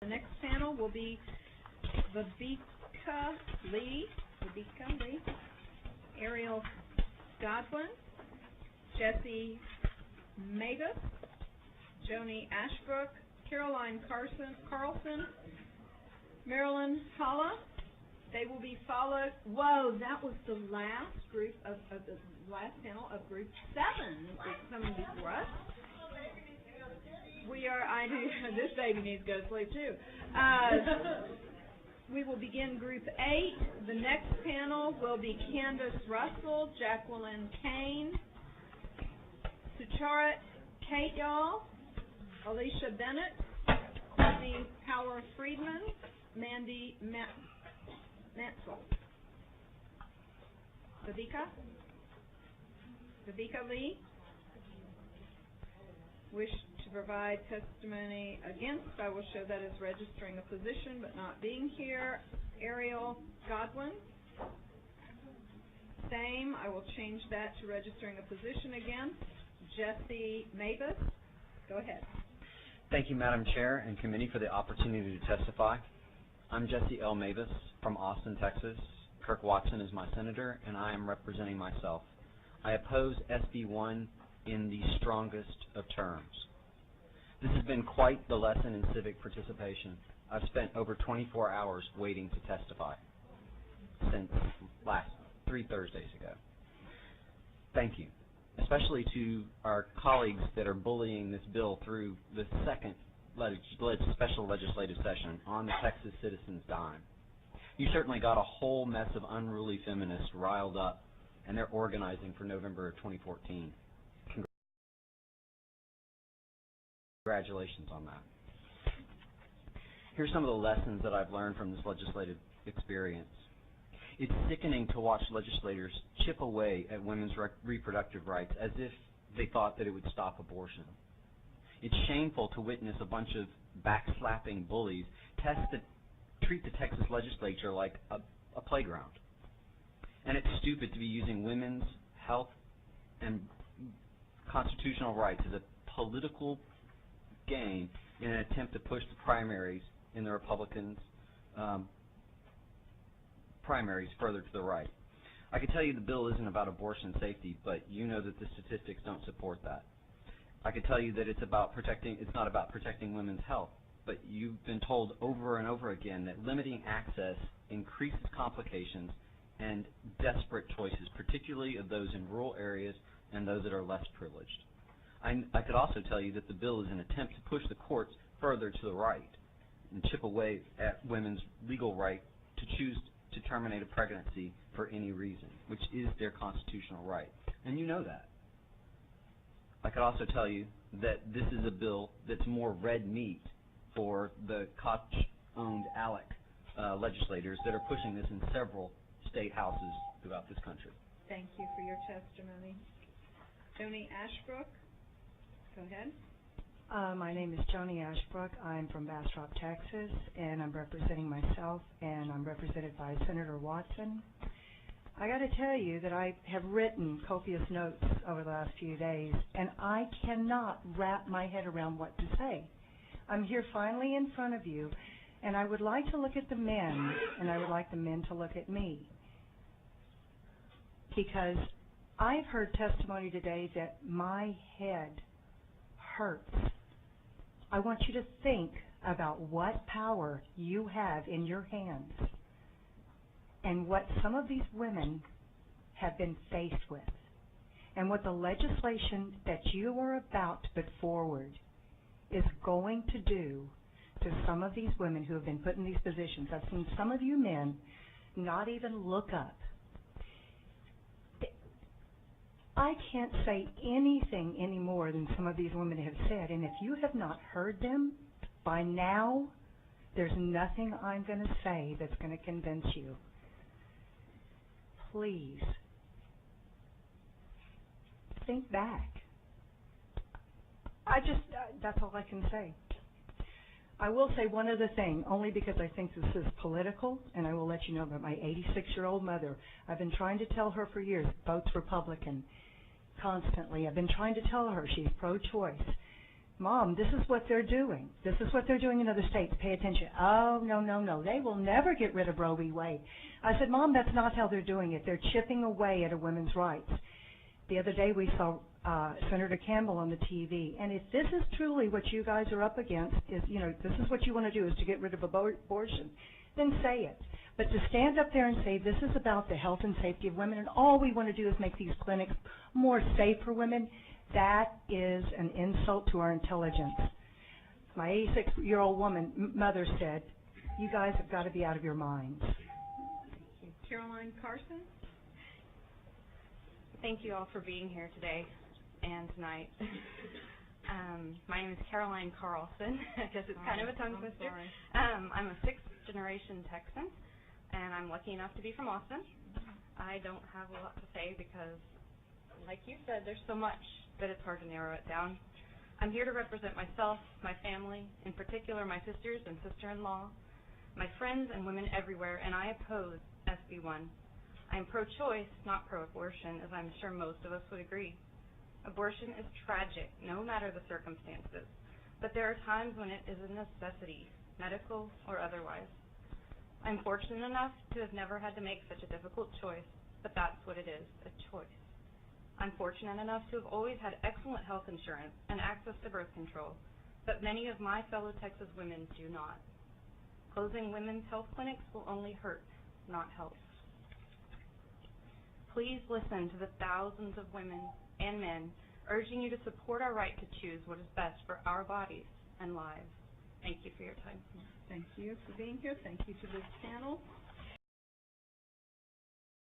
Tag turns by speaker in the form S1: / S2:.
S1: The next panel will be Viveka Lee, Ariel Godwin, Jesse Mavis, Joni Ashbrook, Caroline Carlson, Marilyn Holla. They will be followed. Whoa, that was the last group of the last panel of Group 7 is coming before us. This baby needs to go to sleep too. We will begin Group 8. The next panel will be Candace Russell, Jacqueline Kane, Sucharit Kate-Yall, Alicia Bennett, Courtney Power-Friedman, Mandy Mansell. Viveka Lee. Wish to provide testimony against. I will show that as registering a position but not being here. Ariel Godwin. Same. I will change that to registering a position against. Jesse Mavis. Go ahead.
S2: Thank you, Madam Chair and Committee, for the opportunity to testify. I'm Jesse L. Mavis from Austin, Texas. Kirk Watson is my senator, and I am representing myself. I oppose SB 1 in the strongest of terms. This has been quite the lesson in civic participation. I've spent over 24 hours waiting to testify since last 3 Thursdays ago. Thank you, especially to our colleagues that are bullying this bill through the second special legislative session on the Texas citizens' dime. You certainly got a whole mess of unruly feminists riled up, and they're organizing for November of 2014. Congratulations on that. Here's some of the lessons that I've learned from this legislative experience. It's sickening to watch legislators chip away at women's reproductive rights as if they thought that it would stop abortion. It's shameful to witness a bunch of backslapping bullies treat the Texas legislature like a playground. And it's stupid to be using women's health and constitutional rights as a political gain in an attempt to push the primaries in the Republicans' primaries further to the right. I can tell you the bill isn't about abortion safety, but you know that the statistics don't support that. I can tell you that it's not about protecting women's health, but you've been told over and over again that limiting access increases complications and desperate choices, particularly of those in rural areas and those that are less privileged. I could also tell you that the bill is an attempt to push the courts further to the right and chip away at women's legal right to choose to terminate a pregnancy for any reason, which is their constitutional right. And you know that. I could also tell you that this is a bill that's more red meat for the Koch-owned ALEC legislators that are pushing this in several state houses throughout this country.
S1: Thank you for your testimony. Joni Ashbrook, go ahead.
S3: My name is Joni Ashbrook. I'm from Bastrop, Texas, and I'm representing myself, and I'm represented by Senator Watson. I got to tell you that I have written copious notes over the last few days, and I cannot wrap my head around what to say. I'm here finally in front of you, and I would like to look at the men, and I would like the men to look at me, because I've heard testimony today that my head hurts. I want you to think about what power you have in your hands and what some of these women have been faced with, and what the legislation that you are about to put forward is going to do to some of these women who have been put in these positions. I've seen some of you men not even look up. I can't say anything any more than some of these women have said, and if you have not heard them by now, there's nothing I'm going to say that's going to convince you. Please, think back. That's all I can say. I will say one other thing, only because I think this is political, and I will let you know about my 86-year-old mother. I've been trying to tell her for years, votes Republican, constantly. I've been trying to tell her she's pro-choice. Mom, this is what they're doing. This is what they're doing in other states. Pay attention. Oh, no, no, no. They will never get rid of Roe v. Wade. I said, Mom, that's not how they're doing it. They're chipping away at a women's rights. The other day we saw Senator Campbell on the TV. And if this is truly what you guys are up against, is, you know, this is what you want to do is to get rid of abortion, then say it. But to stand up there and say this is about the health and safety of women and all we want to do is make these clinics more safe for women, that is an insult to our intelligence. My 86-year-old mother said, you guys have got to be out of your minds.
S1: Caroline Carson.
S4: Thank you all for being here today and tonight. My name is Caroline Carlson. I guess it's kind of a tongue twister. I'm a sixth-generation Texan, and I'm lucky enough to be from Austin. I don't have a lot to say because, like you said, there's so much that it's hard to narrow it down. I'm here to represent myself, my family, in particular my sisters and sister-in-law, my friends and women everywhere, and I oppose SB 1. I'm pro-choice, not pro-abortion, as I'm sure most of us would agree. Abortion is tragic, no matter the circumstances, but there are times when it is a necessity, medical or otherwise. I'm fortunate enough to have never had to make such a difficult choice, but that's what it is, a choice. I'm fortunate enough to have always had excellent health insurance and access to birth control, but many of my fellow Texas women do not. Closing women's health clinics will only hurt, not help. Please listen to the thousands of women and men urging you to support our right to choose what is best for our bodies and lives. Thank you for your time.
S1: Thank you for being here. Thank you to this panel.